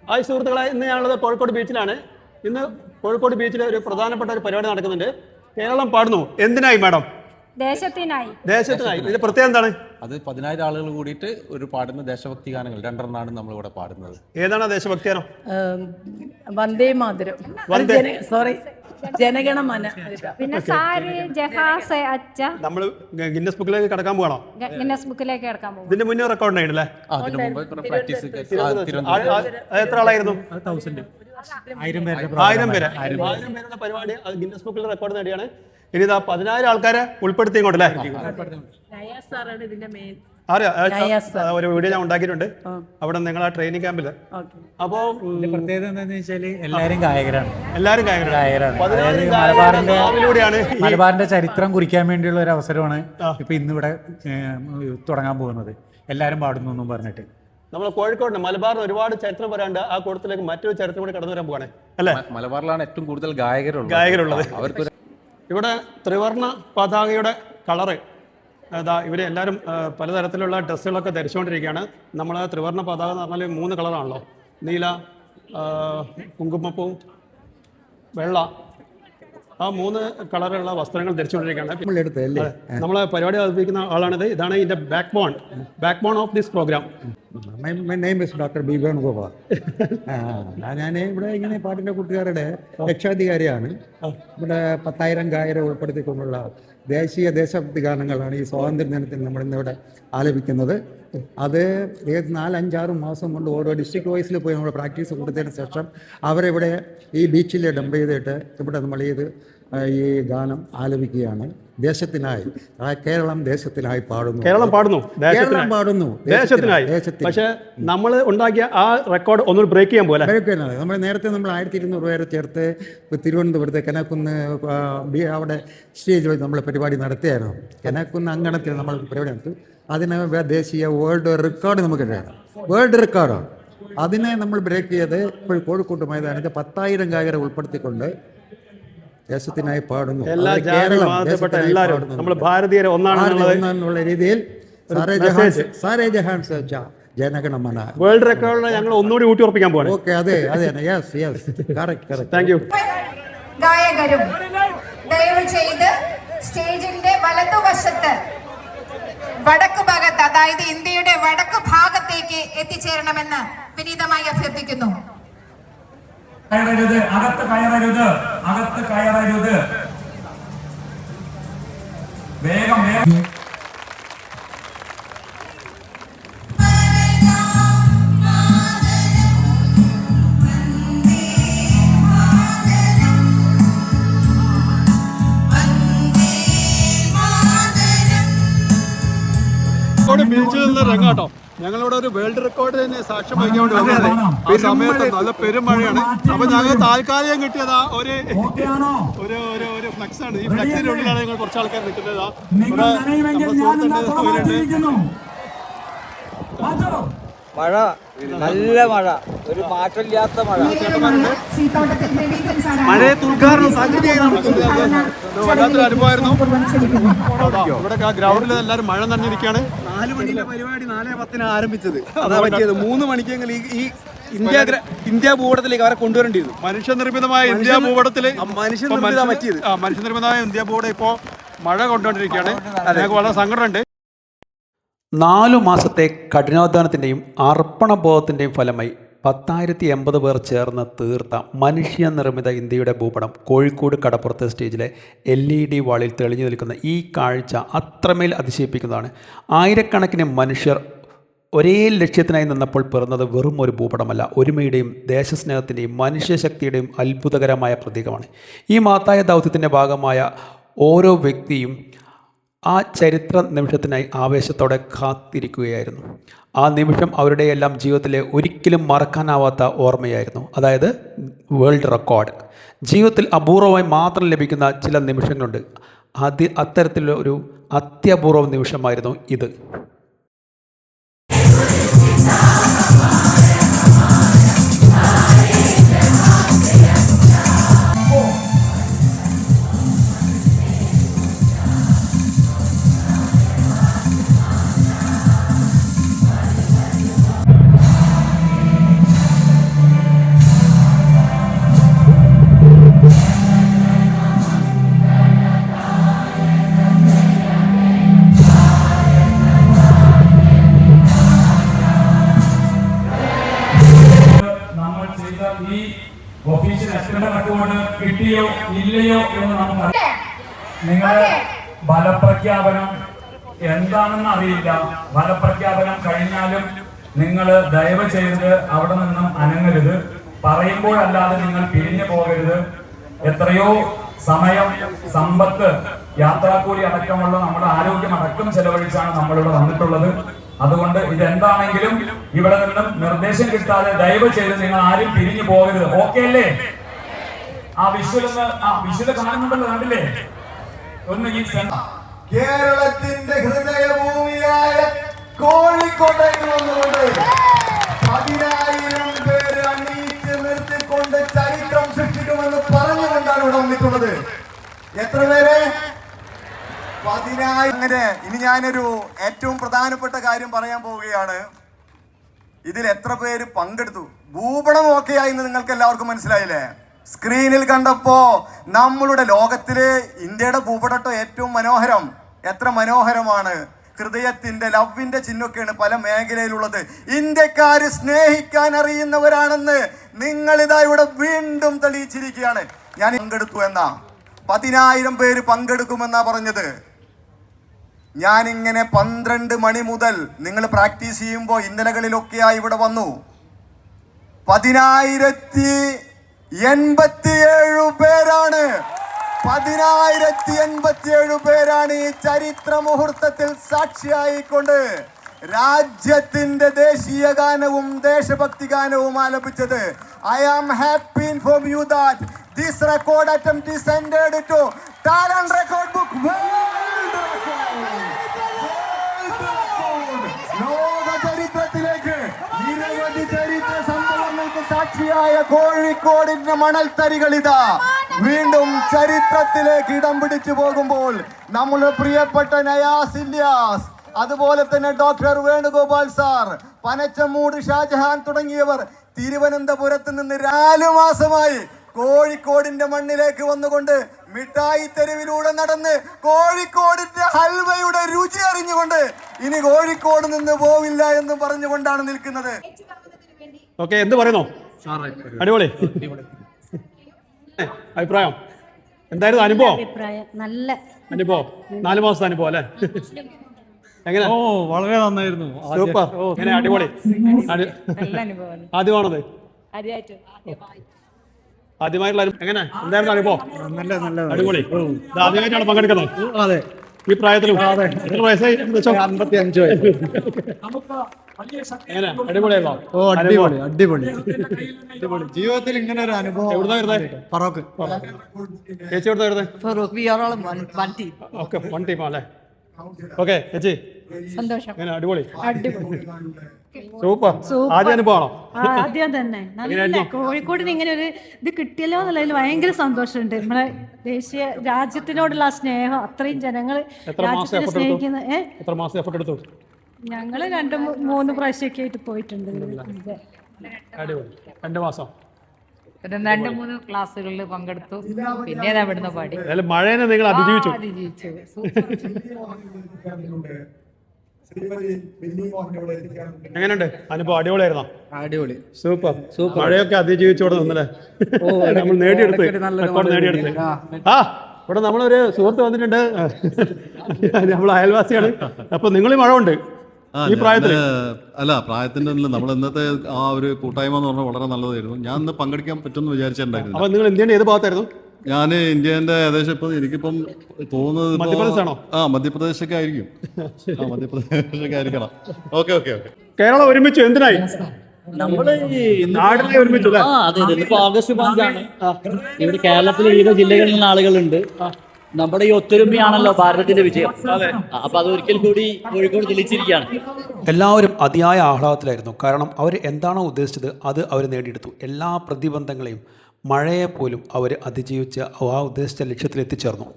Hi സുഹൃത്തുക്കളെ, ഇന്ന് ഞാനുള്ളത് കോഴിക്കോട് ബീച്ചിലാണ്. ഇന്ന് കോഴിക്കോട് ബീച്ചിൽ ഒരു പ്രധാനപ്പെട്ട ഒരു പരിപാടി നടക്കുന്നുണ്ട്. കേരളം പാടുന്നു. എന്തിനായി മാഡം? ദേശത്തിനായി. ദേശത്തിനായി. ഇതിന്റെ പ്രത്യേകം എന്താണ്? അത് 10,000 ആളുകൾ കൂടിയിട്ട് ഒരു പാടുന്ന ദേശഭക്തി ഗാനങ്ങൾ 2 നമ്മളിവിടെ പാടുന്നത്. ഏതാണ് ദേശഭക്തി ഗാനം? വന്ദേ മാതരം. സോറി, ജനഗണമന. പിന്നെ സാരി ജഹാസ് അച്ച. നമ്മൾ ഗിന്നസ് ബുക്കിലേക്ക് കടക്കാൻ പോകണോ? ഗിന്നസ് ബുക്കിലേക്ക് കടക്കാൻ പോകും. ഇതിന്റെ മുന്നേ റെക്കോർഡ് ഉണ്ടായില്ലേ? അതിനു മുമ്പ് പ്രാക്ടീസ് എത്ര ആളായിരുന്നു? 1000 പേര്. 1000 പേര്. 1000 പേരുടെ പരിപാടി അത് ഗിന്നസ് ബുക്കിൽ റെക്കോർഡ് നേടിയാണ്. ഇനി ഇതാ 10,000 ആൾക്കാരെ ഉൾപ്പെടുത്തി ഇങ്ങോട്ടല്ലേ? അറിയാം, ഒരു വീഡിയോ ഞാൻ ഉണ്ടാക്കിയിട്ടുണ്ട്. അവിടെ നിങ്ങൾ ആ ട്രെയിനിങ് ക്യാമ്പില്. അപ്പോ പ്രത്യേകത എന്താണെന്ന് വെച്ചാല് എല്ലാരും ഗായകരാണ്. മലബാറിന്റെ ചരിത്രം കുറിക്കാൻ വേണ്ടിയുള്ള ഒരു അവസരമാണ് ഇപ്പൊ ഇന്നിവിടെ തുടങ്ങാൻ പോകുന്നത്. എല്ലാരും പാടുന്നു എന്നും പറഞ്ഞിട്ട് നമ്മളെ കോഴിക്കോട് മലബാറിന് ഒരുപാട് ചരിത്രം പറയാണ്ട്. ആ കൂട്ടത്തിലേക്ക് മറ്റൊരു ചരിത്രം കൂടി കടന്നു വരാൻ പോവാണ് അല്ലേ? മലബാറിലാണ് ഏറ്റവും കൂടുതൽ ഗായകരുള്ളത്. അവർക്ക് ഇവിടെ ത്രിവർണ്ണ പതാകയുടെ കളറ് ഇവർ എല്ലാവരും പലതരത്തിലുള്ള ഡ്രസ്സുകളൊക്കെ ധരിച്ചുകൊണ്ടിരിക്കുകയാണ്. നമ്മൾ ത്രിവർണ്ണ പതാക എന്ന് പറഞ്ഞാൽ 3 കളറാണല്ലോ: നീല, കുങ്കുമപ്പൂ, വെള്ള. ആ 3 കളറുള്ള വസ്ത്രങ്ങൾ ധരിച്ചുകൊണ്ടിരിക്കുകയാണ്. നമ്മളെ പരിപാടി അവതരിപ്പിക്കുന്ന ആളാണിത്. ഇതാണ് ഇതിന്റെ backbone of this programme. My name is Dr. B. Venugopal. ഞാൻ ഇവിടെ ഇങ്ങനെ പാട്ടിൻ്റെ കൂട്ടുകാരുടെ രക്ഷാധികാരിയാണ്. ഇവിടെ 10,000 ഗായകരെ ഉൾപ്പെടുത്തിക്കൊണ്ടുള്ള ദേശഭക്തി ഗാനങ്ങളാണ് ഈ സ്വാതന്ത്ര്യ ദിനത്തിൽ നമ്മളിന്നിവിടെ ആലപിക്കുന്നത്. അത് 4-5-6 മാസം കൊണ്ട് ഓരോ ഡിസ്ട്രിക്ട് വൈസിൽ പോയി നമ്മൾ പ്രാക്ടീസ് കൊടുത്തതിന് ശേഷം അവരെവിടെ ഈ ബീച്ചിൽ ഡംപ് ചെയ്തിട്ട് ഇവിടെ നമ്മൾ ഈ ഗാനം ആലപിക്കുകയാണ്. ദേശത്തിനായി, കേരളം ദേശത്തിനായി പാടുന്നു. പക്ഷേ നമ്മൾ ഉണ്ടാക്കിയ ആ റെക്കോർഡ് ഒന്നുകൂടി ബ്രേക്ക് ചെയ്യാൻ പോലെ നമ്മൾ നേരത്തെ 1200 പേരെ ചേർത്ത് തിരുവനന്തപുരത്ത് കനക്കുന്ന് അവിടെ സ്റ്റേജിൽ നമ്മൾ പരിപാടി നടത്തിയായിരുന്നു. കനക്കുന്ന് അങ്കണത്തിൽ നമ്മൾ പരിപാടി നടത്തി. അതിന് ദേശീയ വേൾഡ് റെക്കോർഡ് നമുക്ക് വേണം. വേൾഡ് റെക്കോർഡാണ്. അതിനെ നമ്മൾ ബ്രേക്ക് ചെയ്ത് ഇപ്പോൾ കോഴിക്കോട് മൈതാനത്ത് 10,000 ഗായകരെ ഉൾപ്പെടുത്തിക്കൊണ്ട് ദേശത്തിനായി പാടുന്നു. ഒന്നാണെന്നുള്ള രീതിയിൽ ജനഗണമന വേൾഡ് റെക്കോർഡ് ഞങ്ങൾ ഒന്നുകൂടി ഊട്ടി ഉറപ്പിക്കാൻ പോകണം. ഓക്കെ, അതെ. Thank you. ഗായകരും ദയവ് ചെയ്ത് സ്റ്റേജിന്റെ വലതുവശത്ത് വടക്ക് ഭാഗത്ത്, അതായത് ഇന്ത്യയുടെ വടക്ക് ഭാഗത്തേക്ക് എത്തിച്ചേരണമെന്ന് വിനീതമായി അഭ്യർത്ഥിക്കുന്നു. അകത്ത് കയറരുത്. വേഗം. ബീച്ചിൽ നിന്ന് ഇറങ്ങാട്ടോ. ഞങ്ങളിവിടെ ഒരു വേൾഡ് റെക്കോർഡ് തന്നെ സാക്ഷ്യം വഹിക്കാൻ വേണ്ടി വന്നത്. ഈ സമയത്ത് നല്ല പെരുമഴയാണ്. അപ്പൊ ഞങ്ങൾ താൽക്കാലികം കിട്ടിയതാ ഒരു ഫ്ലക്സ് ആണ്. ഈ ഫ്ലക്സിന്റെ ഉള്ളിലാണ് ഞങ്ങൾ കുറച്ച് ആൾക്കാർ നിൽക്കുന്നത്. മഴ, നല്ല മഴ, ഒരു മാറ്റമില്ലാത്ത മഴ. മഴയത്ത് ഉദ്ഘാടനം വല്ലാത്തൊരു അനുഭവമായിരുന്നു. ഇവിടെ ഗ്രൗണ്ടിൽ എല്ലാവരും മഴ നനഞ്ഞിരിക്കുകയാണ്. 4 മണിയുടെ പരിപാടി 4:10 ആരംഭിച്ചത്. അതാ പറ്റിയത്. 3 മണിക്കെങ്കിൽ ഈ ഇന്ത്യ ഭൂപടത്തിലേക്ക് അവരെ കൊണ്ടുവരേണ്ടിയിരുന്നു. മനുഷ്യനിർമ്മിതമായ ഇന്ത്യ ഭൂപടത്തില് മനുഷ്യനിർമ്മിതമായ ഇന്ത്യ ഭൂപടം ഇപ്പോൾ മഴ കൊണ്ടുകൊണ്ടിരിക്കുകയാണ്. ഞങ്ങൾക്ക് വളരെ സങ്കടമുണ്ട്. 4 മാസത്തെ കഠിനാധ്വാനത്തിൻ്റെയും അർപ്പണബോധത്തിൻ്റെയും ഫലമായി 10,080 പേർ ചേർന്ന് തീർത്ത മനുഷ്യനിർമ്മിത ഇന്ത്യയുടെ ഭൂപടം കോഴിക്കോട് കടപ്പുറത്തെ സ്റ്റേജിലെ LED വാളിൽ തെളിഞ്ഞു നിൽക്കുന്ന ഈ കാഴ്ച അത്രമേൽ അതിശയിപ്പിക്കുന്നതാണ്. ആയിരക്കണക്കിന് മനുഷ്യർ ഒരേ ലക്ഷ്യത്തിനായി നിന്നപ്പോൾ പിറന്നത് വെറും ഒരു ഭൂപടമല്ല, ഒരുമയുടെയും ദേശസ്നേഹത്തിൻ്റെയും മനുഷ്യശക്തിയുടെയും അത്ഭുതകരമായ പ്രതീകമാണ്. ഈ മഹത്തായ ദൗത്യത്തിൻ്റെ ഭാഗമായ ഓരോ വ്യക്തിയും ആ ചരിത്ര നിമിഷത്തിനായി ആവേശത്തോടെ കാത്തിരിക്കുകയായിരുന്നു. ആ നിമിഷം അവരുടെ എല്ലാം ജീവിതത്തിലെ ഒരിക്കലും മറക്കാനാവാത്ത ഓർമ്മയായിരുന്നു. അതായത് വേൾഡ് റെക്കോർഡ്. ജീവിതത്തിൽ അപൂർവമായി മാത്രം ലഭിക്കുന്ന ചില നിമിഷങ്ങളുണ്ട്. അത്തരത്തിലുള്ള ഒരു അത്യപൂർവ നിമിഷമായിരുന്നു ഇത്. ഈ ഒഫീഷ്യൽ എക്സ്റ്റൻഡ് റെക്കോർഡ് കിട്ടിയോ ഇല്ലയോ എന്ന് നമുക്ക് നിങ്ങൾ ഫലപ്രഖ്യാപനം എന്താണെന്ന് അറിയില്ല. ഫലപ്രഖ്യാപനം കഴിഞ്ഞാലും നിങ്ങൾ ദയവ് ചെയ്ത് അവിടെ നിന്നും അനങ്ങരുത്. പറയുമ്പോഴല്ലാതെ നിങ്ങൾ പിരിഞ്ഞു പോകരുത്. എത്രയോ സമയം, സമ്പത്ത്, യാത്രാക്കൂലി അടക്കമുള്ള നമ്മുടെ ആരോഗ്യം അടക്കം ചെലവഴിച്ചാണ് നമ്മളിവിടെ വന്നിട്ടുള്ളത്. അതുകൊണ്ട് ഇതെന്താണെങ്കിലും ഇവിടെ നിന്നും നിർദ്ദേശം കിട്ടാതെ ദയവ് ചെയ്ത് നിങ്ങൾ ആരും പിരിഞ്ഞു പോകരുത്. ഓക്കെ അല്ലേ? ആ വിഷ്വല് കാണുന്നുണ്ടല്ലോ, കണ്ടില്ലേ? ഒന്ന് ഈ കേരളത്തിന്റെ ഹൃദയഭൂമിയായ കോഴിക്കോട്ടേക്ക് വന്നുകൊണ്ട് 10,000 പേര് അണിയിച്ച് നിർത്തിക്കൊണ്ട് ചരിത്രം സൃഷ്ടിക്കുമെന്ന് പറഞ്ഞുകൊണ്ടാണ് ഇവിടെ വന്നിട്ടുള്ളത്. എത്ര പേര്? 10,000. അങ്ങനെ ഇനി ഞാനൊരു ഏറ്റവും പ്രധാനപ്പെട്ട കാര്യം പറയാൻ പോവുകയാണ്. ഇതിൽ എത്ര പേര് പങ്കെടുത്തു? ഭൂപടം ഓക്കെയായി എന്ന് നിങ്ങൾക്ക് എല്ലാവർക്കും മനസ്സിലായില്ലേ? സ്ക്രീനിൽ കണ്ടപ്പോ നമ്മളുടെ ലോകത്തില് ഇന്ത്യയുടെ ഭൂപടം ഏറ്റവും മനോഹരം. എത്ര മനോഹരമാണ്! ഹൃദയത്തിന്റെ ലവിന്റെ ചിഹ്നമൊക്കെയാണ് പല മേഖലയിലുള്ളത്. ഇന്ത്യക്കാര് സ്നേഹിക്കാൻ അറിയുന്നവരാണെന്ന് നിങ്ങളിതാ ഇവിടെ വീണ്ടും തെളിയിച്ചിരിക്കുകയാണ്. ഞാൻ പങ്കെടുത്തു എന്നാ, 10,000 പേര് പങ്കെടുക്കുമെന്നാ പറഞ്ഞത്. ഞാനിങ്ങനെ 12 മണി മുതൽ നിങ്ങൾ പ്രാക്ടീസ് ചെയ്യുമ്പോൾ ഇന്നലകളിലൊക്കെയായി ഇവിടെ വന്നു. 10,087 പേരാണ്. 10,087 പേരാണ് ഈ ചരിത്ര മുഹൂർത്തത്തിൽ സാക്ഷിയായിക്കൊണ്ട് രാജ്യത്തിന്റെ ദേശീയ ഗാനവും ദേശഭക്തി ഗാനവും ആലപിച്ചത്. I am happy to inform you that this record attempt is entered to Talent Record Book World Record. ലോക ചരിത്രത്തിലേക്ക് നിരവധി ചരിത്ര സംഭവങ്ങൾക്ക് സാക്ഷിയായ കോഴിക്കോടിന്റെ മണൽത്തരികളിതാ വീണ്ടും ചരിത്രത്തിലേക്ക് ഇടം പിടിച്ചു പോകുമ്പോൾ നമ്മുടെ പ്രിയപ്പെട്ട നയാസ് ഇല്യാസ്, അതുപോലെ തന്നെ ഡോക്ടർ വേണുഗോപാൽ സാർ, പനച്ചമൂട് ഷാജഹാൻ തുടങ്ങിയവർ തിരുവനന്തപുരത്ത് നിന്ന് 4 മാസമായി കോഴിക്കോടിന്റെ മണ്ണിലേക്ക് വന്നുകൊണ്ട് മിഠായി തെരുവിലൂടെ നടന്ന് കോഴിക്കോടിന്റെ ഹൽവയുടെ രുചി അറിഞ്ഞുകൊണ്ട് ഇനി കോഴിക്കോട് നിന്ന് പോവില്ല എന്ന് പറഞ്ഞുകൊണ്ടാണ് നിൽക്കുന്നത്. ഓക്കെ, എന്ത് പറയുന്നു? അടിപൊളി അഭിപ്രായം എന്തായിരുന്നു? അനുഭവം നല്ല അനുഭവം, 4 മാസത്തെ അനുഭവം അല്ലേ? എങ്ങനെ? ഓ, വളരെ നന്നായിരുന്നു. സൂപ്പർ. എങ്ങനെ? അടിപൊളി. ആദ്യമാണത്? ആദ്യമായിട്ടുള്ള എങ്ങനെ എന്തായിരുന്നു അനുഭവം? നല്ല അടിപൊളി. ആദ്യമായിട്ടാണ് പങ്കെടുക്കുന്നത്? അതെ, ഈ പ്രായത്തിലും. എത്ര വയസ്സായി? 55 വയസ്സ്. എങ്ങനെ? അടിപൊളിയാണോ? ഓ, അടിപൊളി അടിപൊളി അടിപൊളി. ജീവിതത്തിൽ ഇങ്ങനെ ഒരു അനുഭവം. എവിടുന്നാ വരുന്നത്? ഫറോക്ക്. ചേച്ചി എവിടുന്നാ വരുന്നത്? ഓക്കെ, 1 ടീമാ അല്ലേ? ഓക്കെ ചേച്ചി, സന്തോഷം. എങ്ങനെ? അടിപൊളി അടിപൊളി. സൂപ്പർ. ആദ്യ അനുഭവമാണോ? ആദ്യം തന്നെ നല്ല. കോഴിക്കോടിന് ഇങ്ങനെ ഒരു ഇത് കിട്ടിയല്ലോ എന്നുള്ളതിൽ ഭയങ്കര സന്തോഷമുണ്ട്. നമ്മളെ ദേശീയ രാജ്യത്തിനോടുള്ള ആ സ്നേഹം, അത്രയും ജനങ്ങൾ രാജ്യത്തിനെ സ്നേഹിക്കുന്ന. എത്ര മാസം എഫർട്ട് എടുത്തു? ഞങ്ങള് 2-3 പ്രാവശ്യമൊക്കെ ആയിട്ട് പോയിട്ടുണ്ട്. അടിപൊളി. 2 മാസം 2-3 ക്ലാസ്സുകളിൽ പങ്കെടുത്തു. പിന്നെ ഇവിടുന്ന് പാടി. മഴേനെ നിങ്ങൾ അതിജീവിച്ചു. എങ്ങനെയുണ്ട് അനുഭവം? അടിപൊളിയായിരുന്നോ? അടിപൊളി. സൂപ്പർ. മഴയൊക്കെ അതിജീവിച്ചോടെ നിന്നല്ലേ? നമ്മൾ നേടിയെടുത്ത് റെക്കോർഡ് നേടിയെടുത്ത്. ഇവിടെ നമ്മളൊരു സുഹൃത്ത് വന്നിട്ടുണ്ട്, നമ്മൾ അയൽവാസിയാണ്. അപ്പൊ നിങ്ങൾ മഴ ഉണ്ട് ഈ പ്രായത്തിൽ? അല്ല, പ്രായത്തിന്റെ നമ്മൾ ഇന്നത്തെ ആ ഒരു കൂട്ടായ്മ എന്ന് പറഞ്ഞാൽ വളരെ നല്ലതായിരുന്നു. ഞാൻ ഇന്ന് പങ്കെടുക്കാൻ പറ്റുമെന്ന് വിചാരിച്ചിട്ടുണ്ടായിരുന്നു. അപ്പൊ നിങ്ങൾ ഇന്ത്യയുടെ ഏത് ഭാഗത്തായിരുന്നു? ഞാൻ ഇന്ത്യന്റെ ഏകദേശം ഇപ്പം എനിക്കിപ്പം തോന്നുന്നത് മധ്യപ്രദേശാണോ? മധ്യപ്രദേശൊക്കെ ആയിരിക്കും. മധ്യപ്രദേശൊക്കെ ആയിരിക്കണം. Okay okay okay. കേരളം ഒരുമിച്ച് എന്തിനായി? നാടിനെ ഒരുമിച്ചു. അതെ, ഇപ്പൊ ആഗസ്റ്റ് 5 ഇവിടെ കേരളത്തിലെ വിവിധ ജില്ലകളിൽ നിന്ന് ആളുകളുണ്ട്. നമ്മുടെ ഈ ഒത്തൊരുമയാണല്ലോ ഭാരതത്തിന്റെ വിജയം. അപ്പൊ അത് ഒരിക്കൽ കൂടി കോഴിക്കോട് തെളിയിച്ചിരിക്കുകയാണ്. എല്ലാവരും അതിയായ ആഹ്ലാദത്തിലായിരുന്നു. കാരണം അവർ എന്താണോ ഉദ്ദേശിച്ചത് അത് അവർ നേടിയെടുത്തു. എല്ലാ പ്രതിബന്ധങ്ങളെയും മഴയെപ്പോലും അവർ അതിജീവിച്ച് ആ ഉദ്ദേശിച്ച ലക്ഷ്യത്തിൽ എത്തിച്ചേർന്നു.